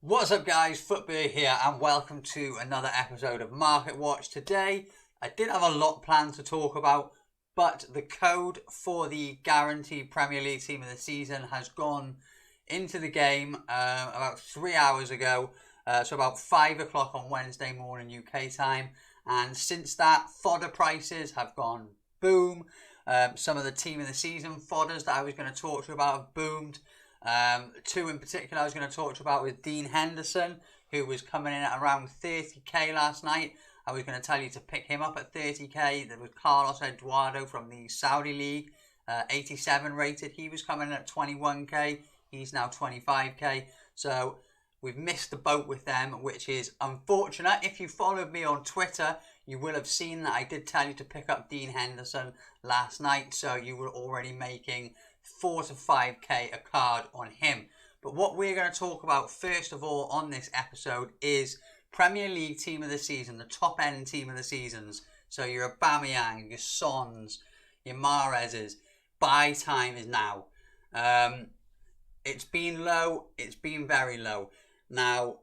What's up guys, Footberg here and welcome to another episode of Market Watch. Today I didn't have a lot planned to talk about, but the code for the guaranteed Premier League team of the season has gone into the game about 3 hours ago, so about 5 o'clock on Wednesday morning UK time, and since that fodder prices have gone boom. Some of the team of the season fodders that I was going to talk to you about have boomed. Two in particular I was going to talk to you about with Dean Henderson, who was coming in at around 30k last night. I was going to tell you to pick him up at 30k. There was Carlos Eduardo from the Saudi League, 87 rated. He was coming in at 21k. He's now 25k. So we've missed the boat with them, which is unfortunate. If you followed me on Twitter, you will have seen that I did tell you to pick up Dean Henderson last night. So you were already making 4 to 5k a card on him. But what we're going to talk about first of all on this episode is Premier League team of the season, the top end team of the seasons. So your Aubameyang, your Sons, your Mahrez's. Buy time is now. It's been low. It's been very low. Now,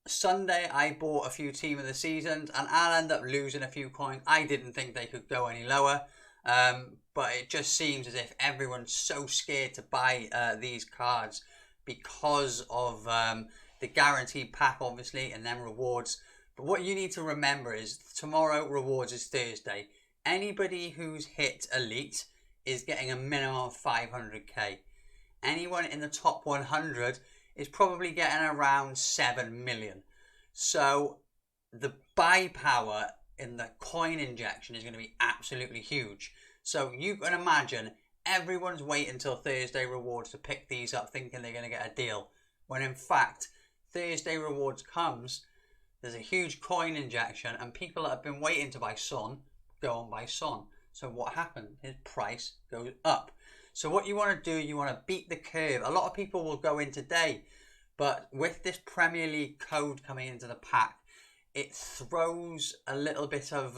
Sunday I bought a few team of the seasons and I'll end up losing a few coins. I didn't think they could go any lower. But it just seems as if everyone's so scared to buy these cards because of the guaranteed pack, obviously, and then rewards. But what you need to remember is tomorrow rewards is Thursday. Anybody who's hit elite is getting a minimum of 500k. Anyone in the top 100 is probably getting around 7 million. So the buy power in the coin injection is going to be absolutely huge. So you can imagine everyone's waiting until Thursday rewards to pick these up thinking they're going to get a deal. When in fact, Thursday rewards comes, there's a huge coin injection and people that have been waiting to buy Son go and buy Son. So what happened? His price goes up. So what you want to do, you want to beat the curve. A lot of people will go in today, but with this Premier League code coming into the pack, it throws a little bit of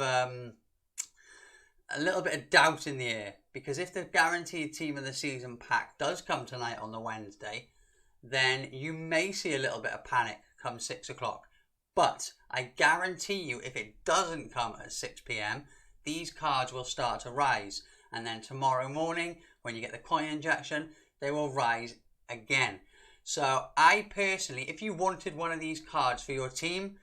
doubt in the air, because if the guaranteed team of the season pack does come tonight on the Wednesday, then you may see a little bit of panic come 6 o'clock. But I guarantee you, if it doesn't come at 6 p.m, these cards will start to rise. And then tomorrow morning, when you get the coin injection, they will rise again. So I personally, if you wanted one of these cards for your team,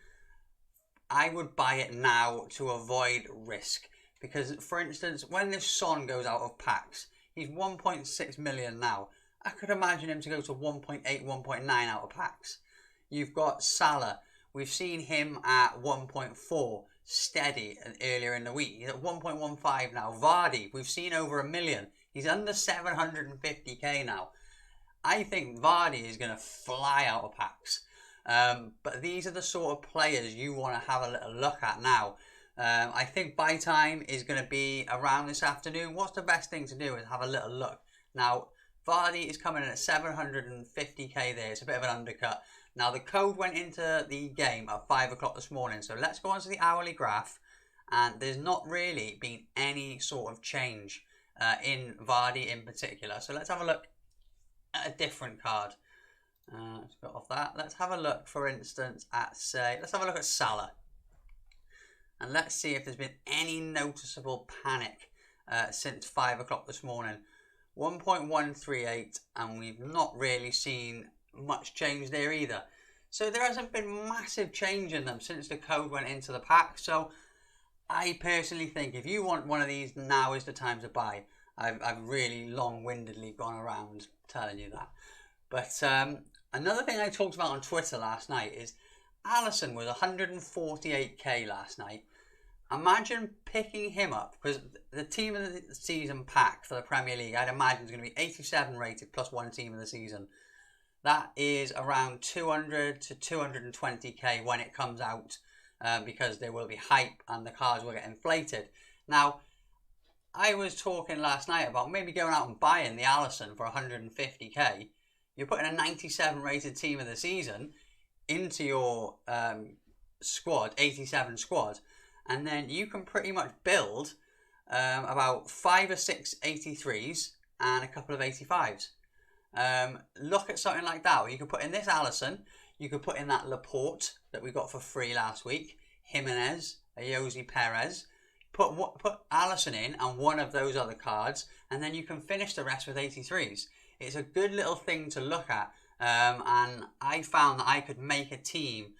I would buy it now to avoid risk. Because, for instance, when this Son goes out of packs, he's 1.6 million now. I could imagine him to go to 1.8, 1.9 out of packs. You've got Salah. We've seen him at 1.4 steady earlier in the week. He's at 1.15 now. Vardy, we've seen over a million. He's under 750k now. I think Vardy is going to fly out of packs. But these are the sort of players you want to have a little look at now. I think buy time is going to be around this afternoon. What's the best thing to do is have a little look. Now, Vardy is coming in at 750k there. It's a bit of an undercut. Now, the code went into the game at 5 o'clock this morning. So let's go on to the hourly graph. And there's not really been any sort of change in Vardy in particular. So let's have a look at a different card. Let's go off that. Let's have a look, for instance, at, say, let's have a look at Salah. And let's see if there's been any noticeable panic since 5 o'clock this morning. 1.138, and we've not really seen much change there either. So there hasn't been massive change in them since the code went into the pack. So I personally think if you want one of these, now is the time to buy. I've really long-windedly gone around telling you that. But another thing I talked about on Twitter last night is Alisson was 148k last night. Imagine picking him up, because the team of the season pack for the Premier League, I'd imagine is going to be 87 rated plus one team of the season. That is around 200 to 220k when it comes out, because there will be hype and the cards will get inflated. Now, I was talking last night about maybe going out and buying the Alisson for 150k. You're putting a 97 rated team of the season into your squad, 87 squad, and then you can pretty much build about 5 or 6 83s and a couple of 85s. Look at something like that where you can put in this Alisson, you could put in that Laporte that we got for free last week, Jimenez, Ayoze Perez, put Alisson in and one of those other cards, and then you can finish the rest with 83s. It's a good little thing to look at, and I found that I could make a team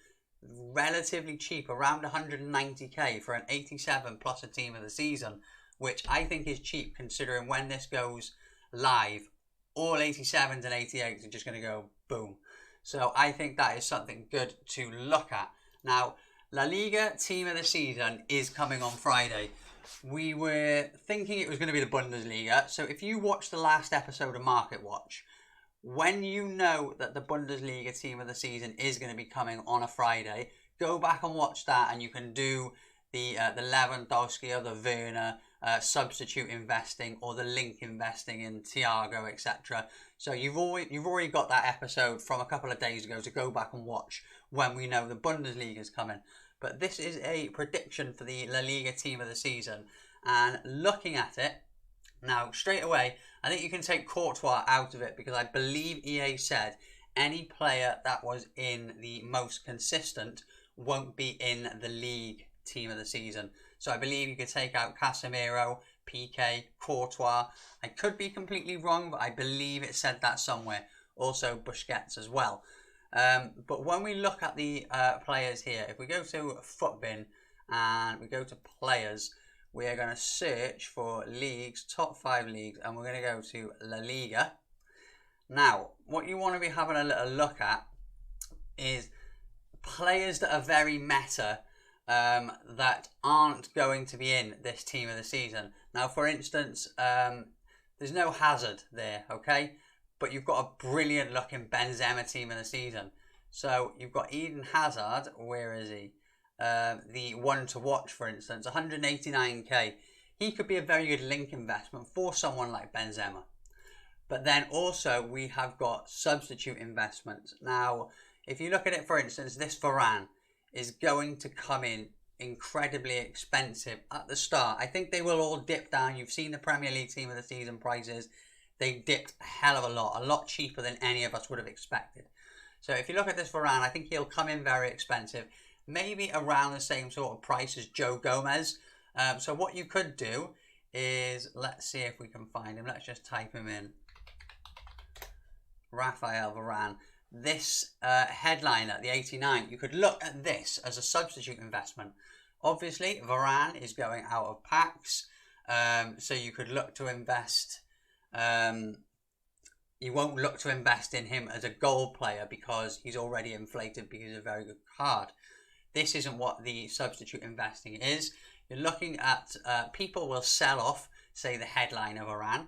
relatively cheap, around 190k for an 87 plus a team of the season, which I think is cheap considering when this goes live, all 87s and 88s are just going to go boom. So I think that is something good to look at. Now, La Liga team of the season is coming on Friday. We were thinking it was going to be the Bundesliga. So if you watch the last episode of Market Watch, when you know that the Bundesliga team of the season is going to be coming on a Friday, go back and watch that, and you can do the Lewandowski or the Werner substitute investing or the link investing in Thiago, etc. So you've already got that episode from a couple of days ago to go back and watch when we know the Bundesliga is coming. But this is a prediction for the La Liga team of the season, and looking at it now straight away, I think you can take Courtois out of it because I believe EA said any player that was in the most consistent won't be in the league team of the season. So I believe you could take out Casemiro, PK, Courtois. I could be completely wrong, but I believe it said that somewhere. Also Busquets as well. But when we look at the players here, if we go to Futbin and we go to players, we are going to search for leagues, top 5 leagues, and we're going to go to La Liga. Now, what you want to be having a little look at is players that are very meta, that aren't going to be in this team of the season. Now, for instance, there's no Hazard there, okay? But you've got a brilliant looking Benzema team of the season. So you've got Eden Hazard, where is he? The one to watch, for instance, 189k. He could be a very good link investment for someone like Benzema. But then also we have got substitute investments. Now, if you look at it, for instance, this Varane is going to come in incredibly expensive at the start. I think they will all dip down. You've seen the Premier League team of the season prices. They dipped a hell of a lot cheaper than any of us would have expected. So if you look at this Varane, I think he'll come in very expensive. Maybe around the same sort of price as Joe Gomez. So what you could do is, let's see if we can find him. Let's just type him in. Rafael Varane. This headliner, the 89, you could look at this as a substitute investment. Obviously, Varane is going out of packs. So you could look to invest. You won't look to invest in him as a goal player because he's already inflated because he's a very good card. This isn't what the substitute investing is. You're looking at people will sell off, say, the headline of Varane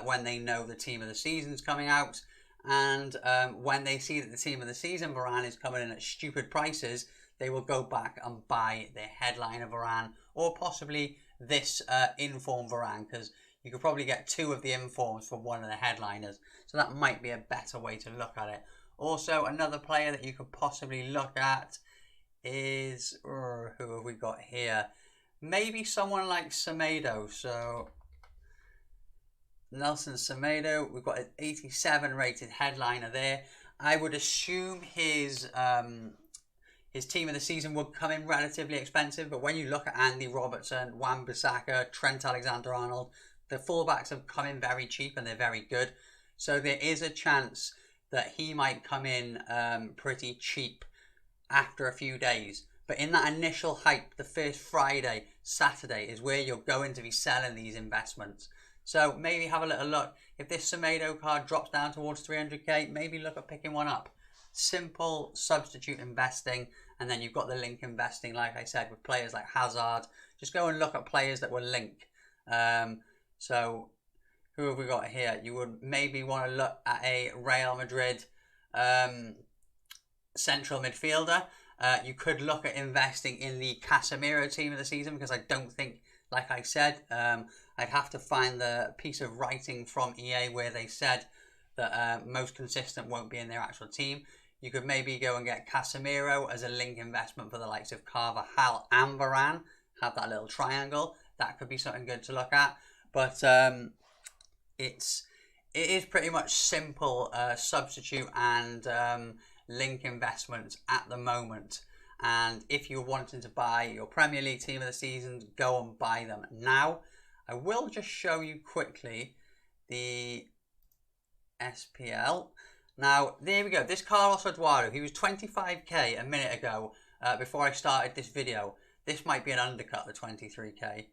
when they know the team of the season's coming out. And when they see that the team of the season Varane is coming in at stupid prices, they will go back and buy their headline of Varane or possibly this inform Varane, because you could probably get 2 of the informs for one of the headliners. So that might be a better way to look at it. Also, another player that you could possibly look at is, who have we got here? Maybe someone like Semedo. So Nelson Semedo, we've got an 87 rated headliner there. I would assume his team of the season would come in relatively expensive, but when you look at Andy Robertson, Wan-Bissaka, Trent Alexander-Arnold, the fullbacks have come in very cheap and they're very good. So there is a chance that he might come in pretty cheap after a few days. But in that initial hype, the first Friday, Saturday is where you're going to be selling these investments. So maybe have a little look. If this Semedo card drops down towards 300k, maybe look at picking one up. Simple substitute investing, and then you've got the link investing, like I said, with players like Hazard. Just go and look at players that will link. So who have we got here? You would maybe want to look at a Real Madrid central midfielder. You could look at investing in the Casemiro team of the season, because I don't think, like I said, I'd have to find the piece of writing from EA where they said that most consistent won't be in their actual team. You could maybe go and get Casemiro as a link investment for the likes of Carvajal and Varane. Have that little triangle. That could be something good to look at. But it is pretty much simple substitute and link investments at the moment. And if you're wanting to buy your Premier League team of the season, go and buy them now. I will just show you quickly the SPL. Now, there we go. This Carlos Eduardo, he was 25k a minute ago before I started this video. This might be an undercut, the 23k.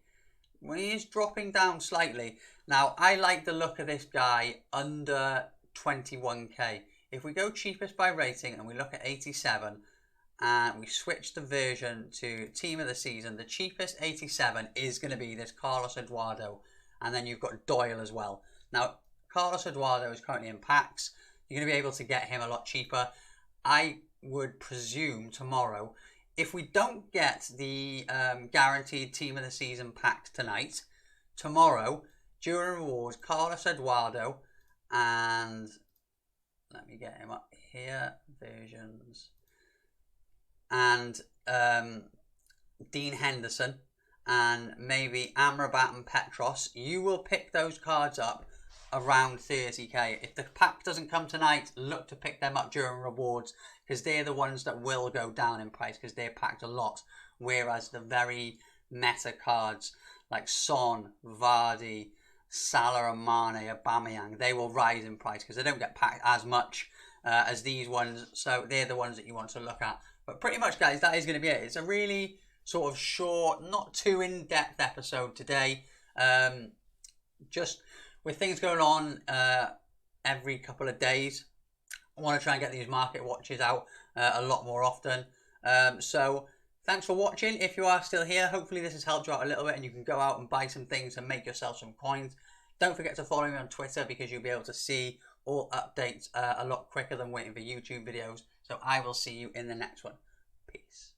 Well, he is dropping down slightly. Now, I like the look of this guy under 21k. If we go cheapest by rating and we look at 87 and we switch the version to team of the season, the cheapest 87 is going to be this Carlos Eduardo. And then you've got Doyle as well. Now, Carlos Eduardo is currently in packs. You're going to be able to get him a lot cheaper. I would presume tomorrow, if we don't get the guaranteed team of the season pack tonight, tomorrow, during rewards, Carlos Eduardo and let me get him up here, versions, and Dean Henderson and maybe Amrabat and Petros, you will pick those cards up around 30k. If the pack doesn't come tonight, look to pick them up during rewards, because they're the ones that will go down in price because they're packed a lot, whereas the very meta cards like Son, Vardy, Salah and Mane, Aubameyang, they will rise in price because they don't get packed as much as these ones, so they're the ones that you want to look at. But pretty much, guys, that is going to be it. It's a really sort of short, not too in-depth episode today. Just with things going on every couple of days, I want to try and get these market watches out a lot more often. So thanks for watching. If you are still here, hopefully this has helped you out a little bit and you can go out and buy some things and make yourself some coins. Don't forget to follow me on Twitter because you'll be able to see all updates a lot quicker than waiting for YouTube videos. So I will see you in the next one. Peace.